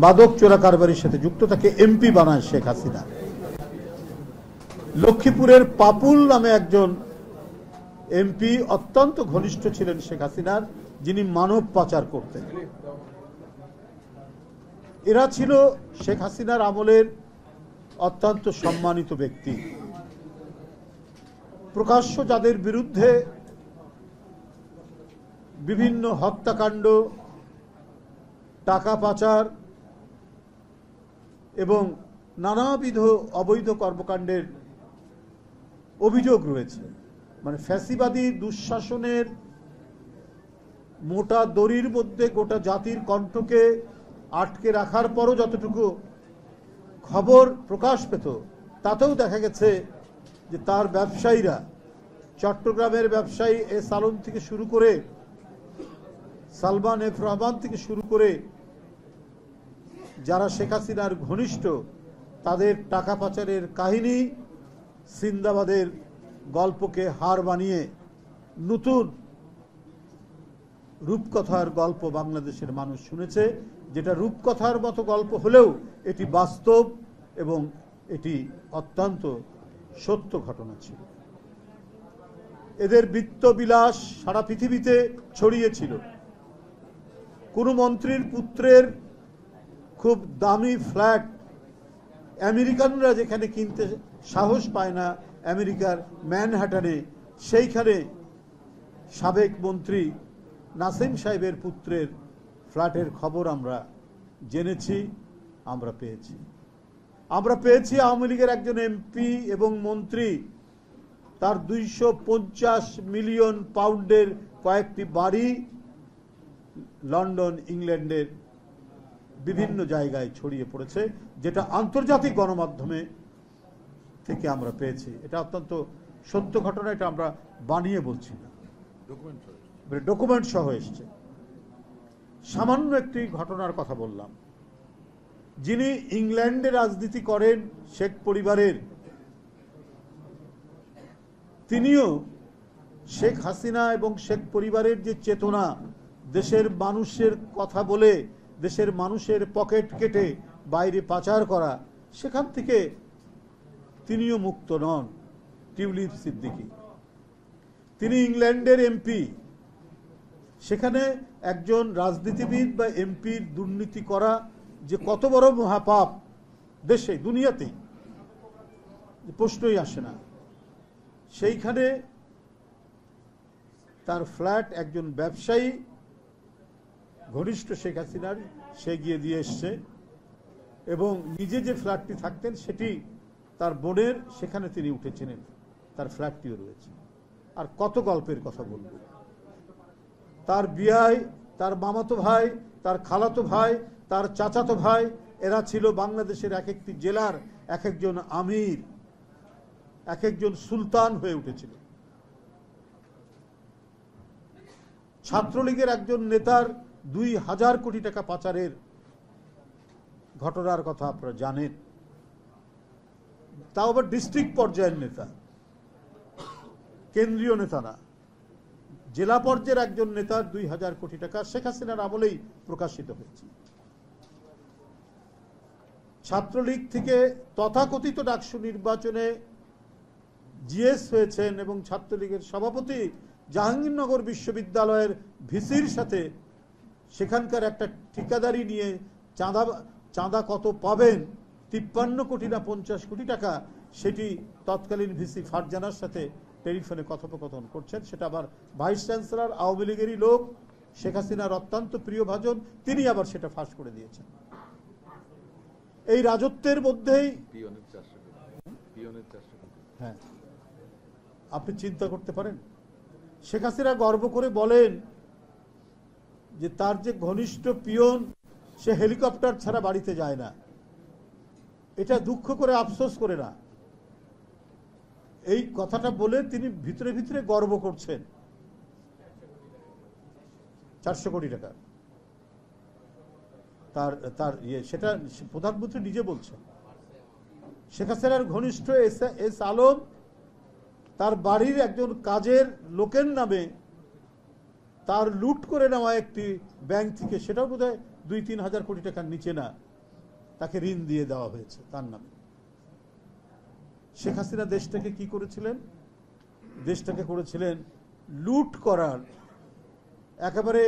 মাদক চোরা কারবারির সাথে যুক্ত, তাকে এমপি বানায় শেখ হাসিনা। লক্ষ্মীপুরের পাপুল নামে একজন এমপি অত্যন্ত ঘনিষ্ঠ ছিলেন শেখ হাসিনার, যিনি মানব পাচার করতেন। এরা ছিল শেখ হাসিনার আমলের অত্যন্ত সম্মানিত ব্যক্তি। প্রকাশ্য যাদের বিরুদ্ধে বিভিন্ন হত্যাকাণ্ড, টাকা পাচার এবং নানাবিধ অবৈধ কর্মকাণ্ডের অভিযোগ রয়েছে, মানে ফ্যাসিবাদী দুঃশাসনের মোটা দড়ির মধ্যে গোটা জাতির কণ্ঠকে আটকে রাখার পরও যতটুকু খবর প্রকাশ পেত, তাতেও দেখা গেছে যে তার ব্যবসায়ীরা, চট্টগ্রামের ব্যবসায়ী এস আলম থেকে শুরু করে সালমান এফ রহমান থেকে শুরু করে যারা শেখ হাসিনার ঘনিষ্ঠ, তাদের টাকা পাচারের কাহিনী, সিন্দাবাদের গল্পকে হার বানিয়ে নতুন রূপকথার গল্প বাংলাদেশের মানুষ শুনেছে, যেটা রূপকথার মতো গল্প হলেও এটি বাস্তব এবং এটি অত্যন্ত সত্য ঘটনা ছিল। এদের বিত্তবিলাস সারা পৃথিবীতে ছড়িয়েছিল। কোন মন্ত্রীর পুত্রের খুব দামি ফ্ল্যাট আমেরিকানরা যেখানে কিনতে সাহস পায় না, আমেরিকার ম্যানহাটনে, সেইখানে সাবেক মন্ত্রী নাসিম সাহেবের পুত্রের ফ্ল্যাটের খবর আমরা জেনেছি, আমরা পেয়েছি আওয়ামী লীগের একজন এমপি এবং মন্ত্রী তার 250 মিলিয়ন পাউন্ডের কয়েকটি বাড়ি লন্ডন, ইংল্যান্ডের বিভিন্ন জায়গায় ছড়িয়ে পড়েছে, যেটা আন্তর্জাতিক গণমাধ্যমে থেকে আমরা পেয়েছি। এটা অত্যন্ত সত্য ঘটনা, এটা আমরা বানিয়ে বলছি না, ডকুমেন্ট সহ এসছে। সামান্য একটি ঘটনার কথা বললাম। যিনি ইংল্যান্ডে রাজনীতি করেন, শেখ পরিবারের, তিনিও শেখ হাসিনা এবং শেখ পরিবারের যে চেতনা, দেশের মানুষের কথা বলে দেশের মানুষের পকেট কেটে বাইরে পাচার করা, সেখান থেকে তিনিও মুক্ত নন। টিউলিপ সিদ্দিকী, তিনি ইংল্যান্ডের এমপি। সেখানে একজন রাজনীতিবিদ বা এমপির দুর্নীতি করা যে কত বড় মহাপাপ দেশে, দুনিয়াতেই প্রশ্নই আসে না। সেইখানে তার ফ্ল্যাট একজন ব্যবসায়ী ঘনিষ্ঠ শেখ হাসিনার, সে গিয়ে দিয়ে এসছে, এবং নিজে যে ফ্ল্যাটটি থাকতেন সেটি তার বোনের, সেখানে তিনি উঠেছিলেন, তার ফ্ল্যাটটিও রয়েছে। আর কত গল্পের কথা বলব। তার বিয়াই, তার মামাতো ভাই, তার খালাতো ভাই, তার চাচাতো ভাই, এরা ছিল বাংলাদেশের এক একটি জেলার এক একজন আমির, এক একজন সুলতান হয়ে উঠেছিল। ছাত্রলীগের একজন নেতার 2000 কোটি টাকা পাচারের ঘটনার কথা আপনারা জানেন, তাও আবার ডিস্ট্রিক্ট পর্যায়ের নেতা, কেন্দ্রীয় নেতা না, জেলা পর্যায়ের একজন নেতার 2000 কোটি টাকা শেখ হাসিনার আমলেই প্রকাশিত হয়েছে। ছাত্রলীগ থেকে তথাকথিত ডাকসু নির্বাচনে জিএস হয়েছেন এবং ছাত্রলীগের সভাপতি জাহাঙ্গীরনগর বিশ্ববিদ্যালয়ের ভিসির সাথে সেখানকার একটা ঠিকাদারি নিয়ে চাঁদা কত পাবেন, 53 কোটি না 50 কোটি টাকা, সেটি তৎকালীন ভিসি ফারজানার সাথে টেলিফোনে কথোপকথন করছেন। সেটা আবার ভাইস চ্যান্সেলর আওয়ামী লীগেরই লোক, শেখ হাসিনার অত্যন্ত প্রিয় ভাজন, তিনি আবার সেটা ফাঁস করে দিয়েছেন। এই রাজত্বের মধ্যেই হ্যাঁ, আপনি চিন্তা করতে পারেন, শেখ হাসিনা গর্ব করে বলেন যে তার যে ঘনিষ্ঠ পিয়ন, সে হেলিকপ্টার ছাড়া বাড়িতে যায় না। এটা দুঃখ করে, আফসোস করে না, এই কথাটা বলে তিনি ভিতরে ভিতরে গর্ব করছেন। 400 কোটি টাকা তার সেটা প্রধানমন্ত্রী নিজে বলছেন। শেখ হাসিনার ঘনিষ্ঠ এস আলম তার বাড়ির একজন কাজের লোকের নামে তার লুট করে নেওয়া একটি ব্যাংক থেকে, সেটাও বোধহয় 2-3 হাজার কোটি টাকার নিচে না, তাকে ঋণ দিয়ে দেওয়া হয়েছে তার নামে। শেখ হাসিনা দেশটাকে কি করেছিলেন? দেশটাকে করেছিলেন লুট করার, একেবারে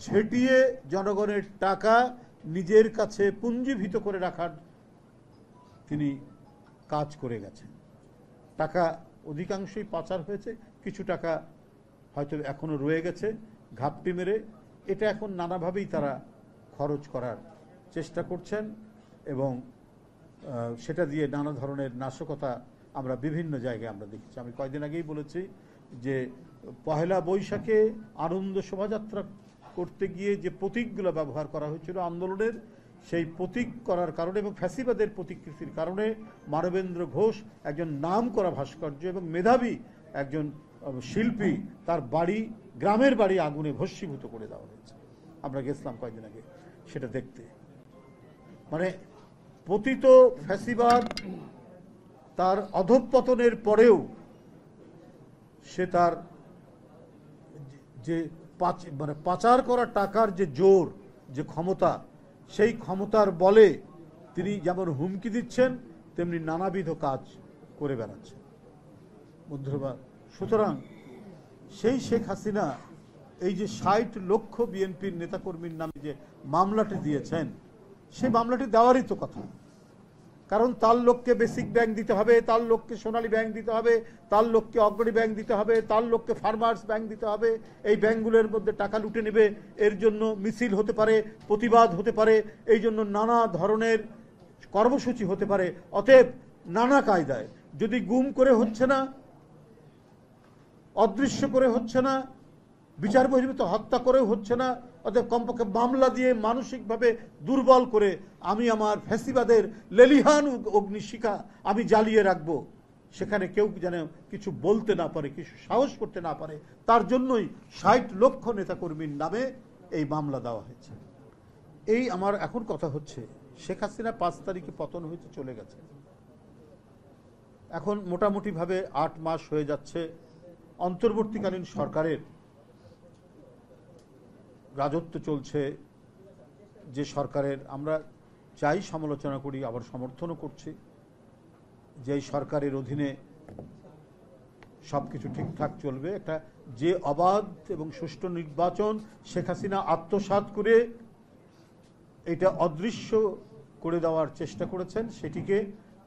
ঝেঁটিয়ে জনগণের টাকা নিজের কাছে পুঞ্জীভূত করে রাখার তিনি কাজ করে গেছেন। টাকা অধিকাংশই পাচার হয়েছে, কিছু টাকা হয়তো এখনো রয়ে গেছে ঘাপটি মেরে। এটা এখন নানাভাবেই তারা খরচ করার চেষ্টা করছেন এবং সেটা দিয়ে নানা ধরনের নাশকতা আমরা বিভিন্ন জায়গায় আমরা দেখেছি। আমি কয়েকদিন আগেই বলেছি যে পহেলা বৈশাখে আনন্দ শোভাযাত্রা করতে গিয়ে যে প্রতীকগুলো ব্যবহার করা হয়েছিল আন্দোলনের, সেই প্রতীক করার কারণে এবং ফ্যাসিবাদের প্রতিকৃতির কারণে মানবেন্দ্র ঘোষ, একজন নামকরা ভাস্কর্য এবং মেধাবী একজন শিল্পী, তার বাড়ি, গ্রামের বাড়ি আগুনে ভস্মীভূত করে দেওয়া হয়েছে। আমরা গেছিলাম কয়েকদিন আগে সেটা দেখতে। মানে পতিত ফ্যাসিবাদ তার অধঃপতনের পরেও সে তার যে পাচার করা টাকার যে জোর, যে ক্ষমতা, সেই ক্ষমতার বলে তিনি যেমন হুমকি দিচ্ছেন তেমনি নানাবিধ কাজ করে বেড়াচ্ছেন বন্ধুরা। সুতরাং সেই শেখ হাসিনা এই যে 60 লক্ষ বিএনপির নেতাকর্মীর নামে যে মামলাটি দিয়েছেন, সেই মামলাটি দেওয়ারই তো কথা। কারণ তার লোককে বেসিক ব্যাংক দিতে হবে, তার লোককে সোনালী ব্যাংক দিতে হবে, তার লোককে অগ্রণী ব্যাংক দিতে হবে, তার লোককে ফার্মার্স ব্যাংক দিতে হবে। এই ব্যাংকগুলোর মধ্যে টাকা লুটে নেবে, এর জন্য মিছিল হতে পারে, প্রতিবাদ হতে পারে, এই জন্য নানা ধরনের কর্মসূচি হতে পারে। অতএব নানা কায়দায়, যদি গুম করে হচ্ছে না, অদৃশ্য করে হচ্ছে না, বিচার বহির্ভূত হত্যা করেও হচ্ছে না, অতএব কমপক্ষে মামলা দিয়ে মানসিকভাবে দুর্বল করে আমি আমার ফ্যাসিবাদের লেলিহান অগ্নিশিখা আমি জ্বালিয়ে রাখবো, সেখানে কেউ যেন কিছু বলতে না পারে, কিছু সাহস করতে না পারে, তার জন্যই 60 লক্ষ নেতাকর্মীর নামে এই মামলা দেওয়া হয়েছে। এই আমার এখন কথা হচ্ছে, শেখ হাসিনা 5 তারিখে পতন হয়েছে, চলে গেছে। এখন মোটামুটিভাবে 8 মাস হয়ে যাচ্ছে অন্তর্বর্তীকালীন সরকারের রাজত্ব চলছে। যে সরকারের আমরা চাই সমালোচনা করি, আবার সমর্থনও করছি, যে সরকারের অধীনে সবকিছু ঠিকঠাক চলবে। একটা যে অবাধ এবং সুষ্ঠু নির্বাচন শেখ হাসিনা আত্মসাৎ করে এটা অদৃশ্য করে দেওয়ার চেষ্টা করেছেন, সেটিকে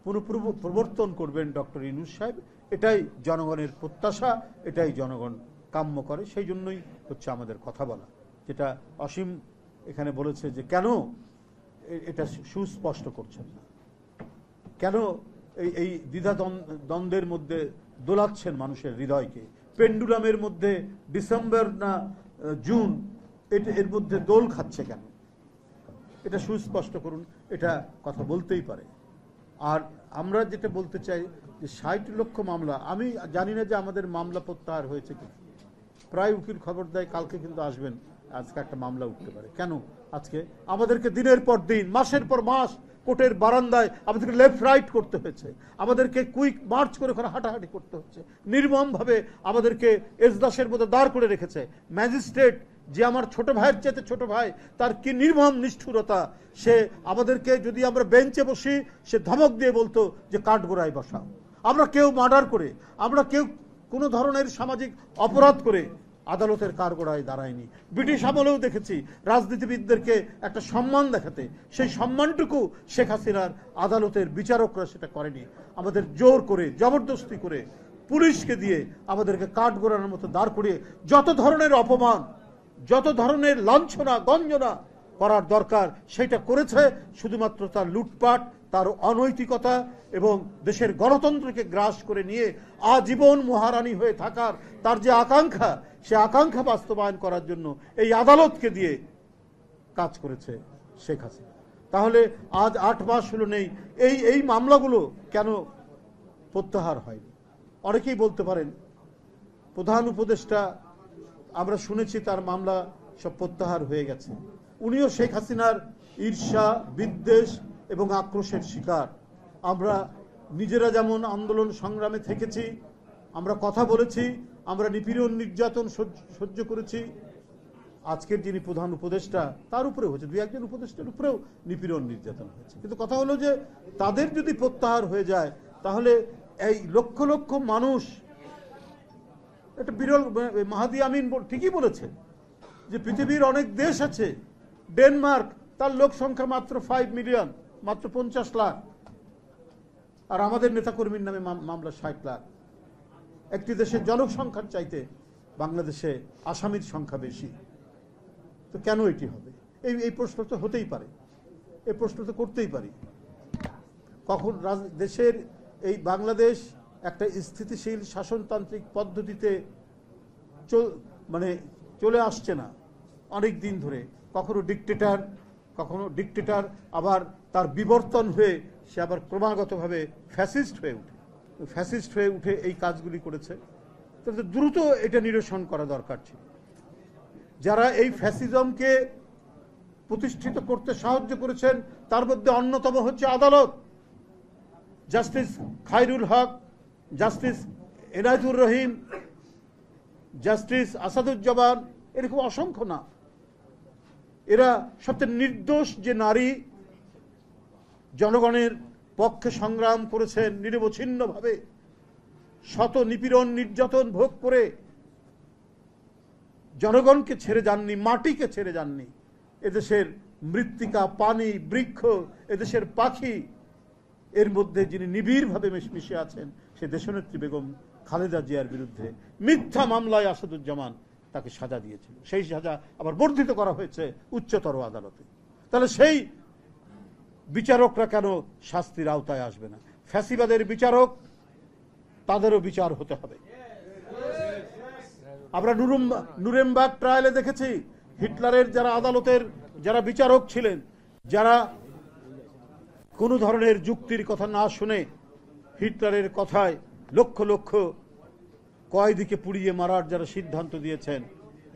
পুনঃপ্রবর্তন করবেন ডক্টর ইউনূস সাহেব। এটাই জনগণের প্রত্যাশা, এটাই জনগণ কাম্য করে। সেই জন্যই হচ্ছে আমাদের কথা বলা, যেটা অসীম এখানে বলেছে যে কেন এটা সুস্পষ্ট করছেন না, কেন এই দ্বিধা দ্বন্দ্বের মধ্যে দোলাচ্ছেন মানুষের হৃদয়কে। পেন্ডুলামের মধ্যে ডিসেম্বর না জুন, এর মধ্যে দোল খাচ্ছে কেন, এটা সুস্পষ্ট করুন। এটা কথা বলতেই পারে। আর আমরা যেটা বলতে চাই যে 60 লক্ষ মামলা, আমি জানি না যে আমাদের মামলা প্রত্যাহার হয়েছে কি, প্রায় উকিল খবর দেয় কালকে কিন্তু আসবেন, আজকে একটা মামলা উঠতে পারে। কেন আজকে আমাদেরকে দিনের পর দিন, মাসের পর মাস কোর্টের বারান্দায় আমাদেরকে লেফট রাইট করতে হয়েছে, আমাদেরকে কুইক মার্চ করে ওখানে হাঁটাহাঁটি করতে হচ্ছে, নির্মমভাবে আমাদেরকে এজলাসের মধ্যে দাঁড় করে রেখেছে। ম্যাজিস্ট্রেট যে আমার ছোট ভাইয়ের চেয়ে ছোট ভাই, তার কি নির্মম নিষ্ঠুরতা, সে আমাদেরকে যদি আমরা বেঞ্চে বসি সে ধমক দিয়ে বলতো যে কাঠগোড়ায় বসাও। আমরা কেউ মার্ডার করে, আমরা কেউ কোনো ধরনের সামাজিক অপরাধ করে আদালতের কাঠগোড়ায় দাঁড়ায়নি। ব্রিটিশ আমলেও দেখেছি রাজনীতিবিদদেরকে একটা সম্মান দেখাতে, সেই সম্মানটুকু শেখ হাসিনার আদালতের বিচারকরা সেটা করেনি। আমাদের জোর করে, জবরদস্তি করে, পুলিশকে দিয়ে আমাদেরকে কাঠগোড়ানোর মতো দাঁড় করিয়ে যত ধরনের অপমান, যত ধরনের লাঞ্ছনা গঞ্জনা করার দরকার সেটা করেছে। শুধুমাত্র তার লুটপাট, তার অনৈতিকতা এবং দেশের গণতন্ত্রকে গ্রাস করে নিয়ে আজীবন মহারানী হয়ে থাকার তার যে আকাঙ্ক্ষা, সে আকাঙ্ক্ষা বাস্তবায়ন করার জন্য এই আদালতকে দিয়ে কাজ করেছে শেখ হাসিনা। তাহলে আজ 8 মাস হলো নেই, এই মামলাগুলো কেন প্রত্যাহার হয়নি? অনেকেই বলতে পারেন প্রধান উপদেষ্টা, আমরা শুনেছি তার মামলা সব প্রত্যাহার হয়ে গেছে। উনিও শেখ হাসিনার ঈর্ষা, বিদ্বেষ এবং আক্রোশের শিকার। আমরা নিজেরা যেমন আন্দোলন সংগ্রামে থেকেছি, আমরা কথা বলেছি, আমরা নিপীড়ন নির্যাতন সহ্য করেছি, আজকের যিনি প্রধান উপদেষ্টা তার উপরেও হয়েছে, দুই একজন উপদেষ্টার উপরেও নিপীড়ন নির্যাতন হয়েছে। কিন্তু কথা হলো যে তাদের যদি প্রত্যাহার হয়ে যায় তাহলে এই লক্ষ লক্ষ মানুষ, একটা বিরল, মাহাদি আমিন ঠিকই বলেছে যে পৃথিবীর অনেক দেশ আছে, ডেনমার্ক তার লোক সংখ্যা মাত্র 5 মিলিয়ন, মাত্র 50 লাখ, আর আমাদের নেতাকর্মীর নামে মামলা 60 লাখ। একটি দেশের জনসংখ্যার চাইতে বাংলাদেশে আসামির সংখ্যা বেশি, তো কেন এটি হবে? এই প্রশ্ন তো হতেই পারে, এই প্রশ্ন তো করতেই পারি। কখন দেশের এই বাংলাদেশ একটা স্থিতিশীল শাসনতান্ত্রিক পদ্ধতিতে চলে আসছে না অনেক দিন ধরে, কখনো ডিক্টেটর আবার তার বিবর্তন হয়ে সে আবার ক্রমাগতভাবে ফ্যাসিস্ট হয়ে উঠে এই কাজগুলি করেছে। তাহলে দ্রুত এটা নিরসন করা দরকার ছিল। যারা এই ফ্যাসিজমকে প্রতিষ্ঠিত করতে সাহায্য করেছেন তার মধ্যে অন্যতম হচ্ছে আদালত, জাস্টিস খায়রুল হক, জাস্টিস এনায়েতুর রহিম, জাস্টিস আসাদুজ্জামান, এরকম অসংখ্য না। এরা সবচেয়ে নির্দোষ যে নারী, জনগণের পক্ষে সংগ্রাম করেছেন নিরবচ্ছিন্নভাবে, শত নিপীড়ন নির্যাতন ভোগ করে জনগণকে ছেড়ে যাননি, মাটিকে ছেড়ে যাননি। এদেশের মৃত্তিকা, পানি, বৃক্ষ, এদেশের পাখি, এর মধ্যে যিনি নিবিড়ভাবে মিশে আছেন সে দেশনেত্রী বেগম খালেদা জিয়ার বিরুদ্ধে মিথ্যা মামলায় আসাদুজ্জামান তাকে সাজা দিয়েছিল। সেই সাজা আবার বর্ধিত করা হয়েছে উচ্চতর আদালতে। তাহলে সেই বিচারকরা কেন শাস্তির আওতায় আসবে না? ফ্যাসিবাদের বিচারক, তাদেরও বিচার হতে হবে। আমরা নুরেমবার্গ ট্রায়ালে দেখেছি হিটলারের যারা আদালতের যারা বিচারক ছিলেন, যারা কোনো ধরনের যুক্তির কথা না শুনে হিটলারের কথায় লক্ষ লক্ষ কয়েদিকে পুড়িয়ে মারার যারা সিদ্ধান্ত দিয়েছেন,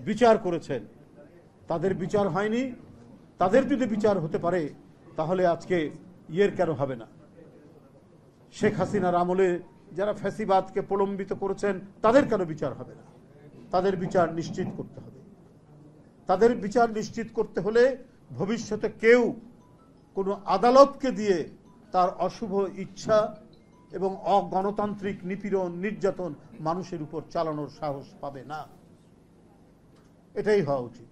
বিচার করেছেন, তাদের বিচার হয়নি। তাদের যদি বিচার হতে পারে তাহলে আজকে কেন হবে না? শেখ হাসিনার আমলে যারা ফ্যাসিবাদকে প্রলম্বিত করেছেন তাদের কেন বিচার হবে না? তাদের বিচার নিশ্চিত করতে হবে। তাদের বিচার নিশ্চিত করতে হলে ভবিষ্যতে কেউ কোনো আদালতকে দিয়ে তার অশুভ ইচ্ছা এবং অগণতান্ত্রিক নিপীড়ন নির্যাতন মানুষের উপর চালানোর সাহস পাবে না। এটাই হওয়া উচিত।